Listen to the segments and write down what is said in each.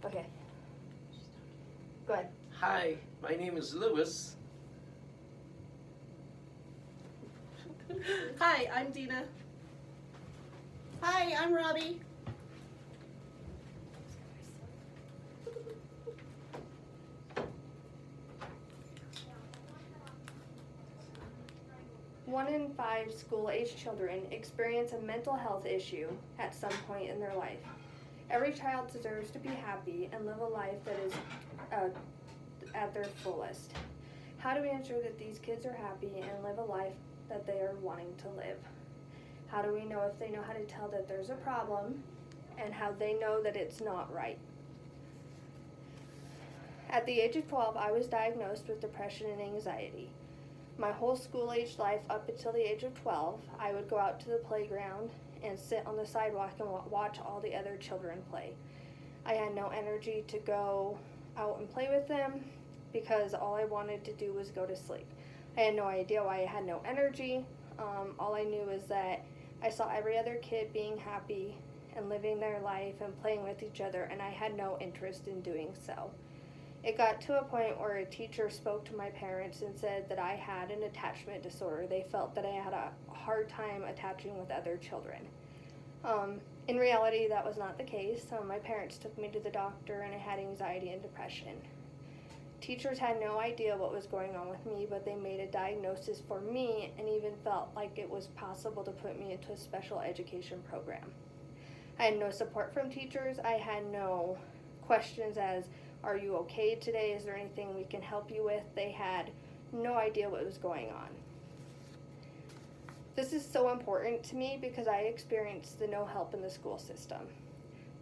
Okay. Go ahead. Hi, my name is Lewis. Hi, I'm Dina. Hi, I'm Robbie. One in 5 school-age children experience a mental health issue at some point in their life. Every child deserves to be happy and live a life that is at their fullest. How do we ensure that these kids are happy and live a life that they are wanting to live? How do we know if they know how to tell that there's a problem and how they know that it's not right? At the age of 12, I was diagnosed with depression and anxiety. My whole school-age life up until the age of 12, I would go out to the playground and sit on the sidewalk and watch all the other children play. I had no energy to go out and play with them because all I wanted to do was go to sleep. I had no idea why I had no energy. All I knew was that I saw every other kid being happy and living their life and playing with each other, and I had no interest in doing so. It got to a point where a teacher spoke to my parents and said that I had an attachment disorder. They felt that I had a hard time attaching with other children. In reality, that was not the case. My parents took me to the doctor and I had anxiety and depression. Teachers had no idea what was going on with me, but they made a diagnosis for me and even felt like it was possible to put me into a special education program. I had no support from teachers. I had no questions as, are you okay today? Is there anything we can help you with? They had no idea what was going on. This is so important to me because I experienced the no help in the school system.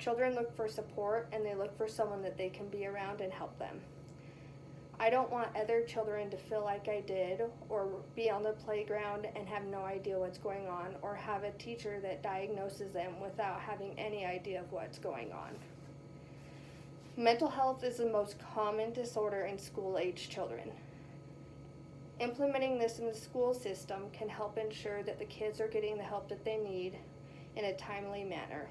Children look for support and they look for someone that they can be around and help them. I don't want other children to feel like I did or be on the playground and have no idea what's going on or have a teacher that diagnoses them without having any idea of what's going on. Mental health is the most common disorder in school-age children. Implementing this in the school system can help ensure that the kids are getting the help that they need in a timely manner.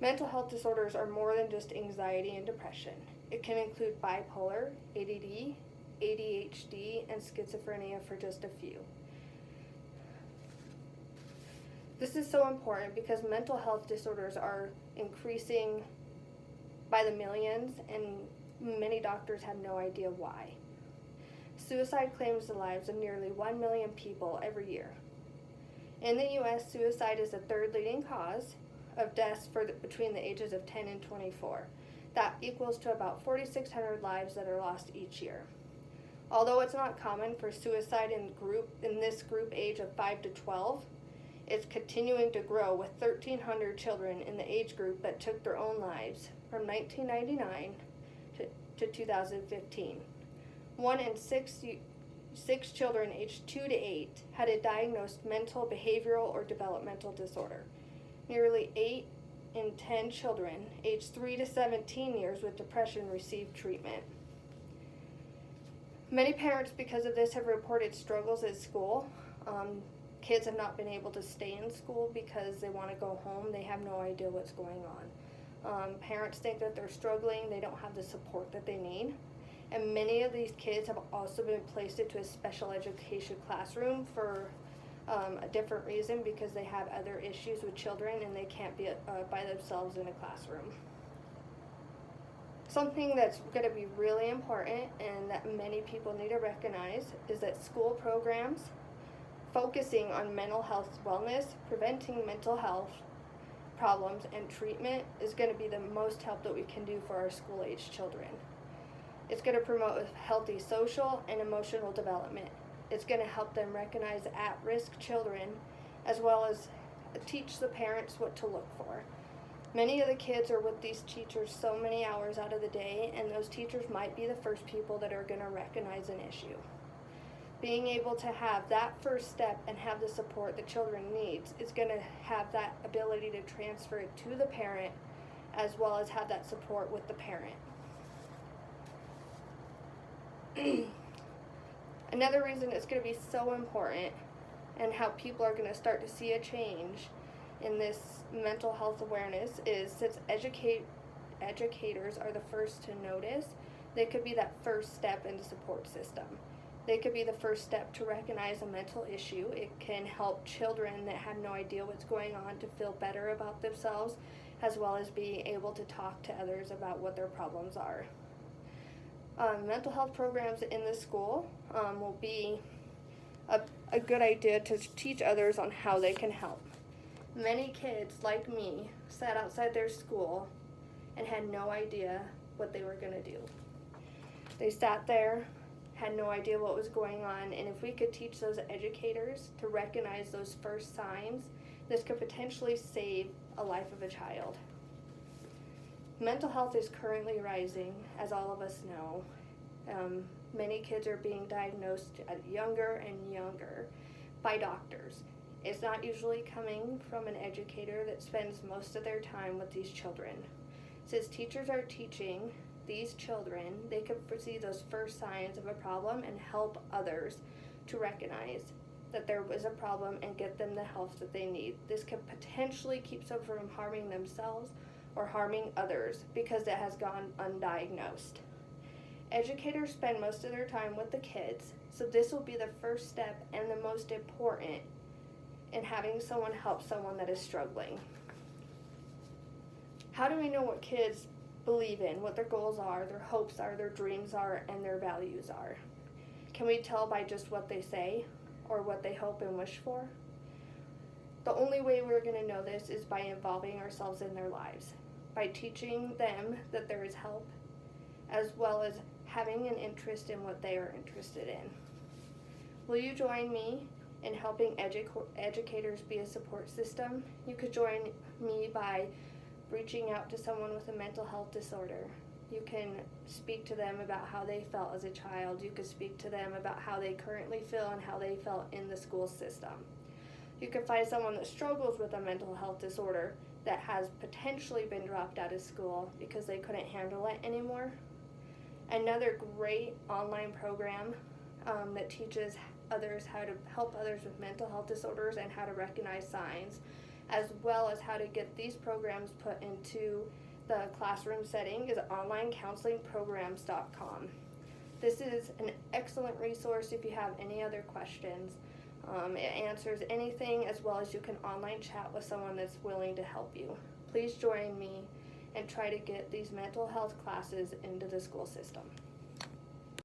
Mental health disorders are more than just anxiety and depression. It can include bipolar, ADD, ADHD, and schizophrenia, for just a few. This is so important because mental health disorders are increasing by the millions and many doctors have no idea why. Suicide claims the lives of nearly 1 million people every year. In the U.S., suicide is the third leading cause of deaths between the ages of 10 and 24. That equals to about 4,600 lives that are lost each year. Although it's not common for suicide in this group age of 5 to 12, it's continuing to grow with 1,300 children in the age group that took their own lives from 1999 to 2015. 1 in 6 children aged 2 to 8 had a diagnosed mental, behavioral, or developmental disorder. Nearly 8 in 10 children aged 3 to 17 years with depression received treatment. Many parents, because of this, have reported struggles at school. Kids have not been able to stay in school because they want to go home. They have no idea what's going on. Parents think that they're struggling. They don't have the support that they need. And many of these kids have also been placed into a special education classroom for a different reason because they have other issues with children and they can't be by themselves in a classroom. Something that's going to be really important and that many people need to recognize is that school programs focusing on mental health wellness, preventing mental health problems, and treatment is going to be the most help that we can do for our school-age children. It's going to promote healthy social and emotional development. It's going to help them recognize at-risk children as well as teach the parents what to look for. Many of the kids are with these teachers so many hours out of the day, and those teachers might be the first people that are going to recognize an issue. Being able to have that first step and have the support the children needs is going to have that ability to transfer it to the parent as well as have that support with the parent. Another reason it's going to be so important and how people are going to start to see a change in this mental health awareness is, since educators are the first to notice, they could be that first step in the support system. They could be the first step to recognize a mental issue. It can help children that have no idea what's going on to feel better about themselves, as well as being able to talk to others about what their problems are. Mental health programs in the school will be a good idea to teach others on how they can help. Many kids, like me, sat outside their school and had no idea what they were going to do. They sat there, had no idea what was going on, and if we could teach those educators to recognize those first signs, this could potentially save a life of a child. Mental health is currently rising, as all of us know. Many kids are being diagnosed younger and younger by doctors. It's not usually coming from an educator that spends most of their time with these children. Since teachers are teaching these children, they can foresee those first signs of a problem and help others to recognize that there was a problem and get them the help that they need. This could potentially keep them from harming themselves or harming others because it has gone undiagnosed. Educators spend most of their time with the kids, so this will be the first step and the most important in having someone help someone that is struggling. How do we know what kids believe in, what their goals are, their hopes are, their dreams are, and their values are? Can we tell by just what they say or what they hope and wish for? The only way we're going to know this is by involving ourselves in their lives, by teaching them that there is help, as well as having an interest in what they are interested in. Will you join me in helping educators be a support system? You could join me by reaching out to someone with a mental health disorder. You can speak to them about how they felt as a child. You could speak to them about how they currently feel and how they felt in the school system. You could find someone that struggles with a mental health disorder that has potentially been dropped out of school because they couldn't handle it anymore. Another great online program that teaches others how to help others with mental health disorders and how to recognize signs, as well as how to get these programs put into the classroom setting, is onlinecounselingprograms.com. This is an excellent resource if you have any other questions. It answers anything, as well as you can online chat with someone that's willing to help you. Please join me and try to get these mental health classes into the school system.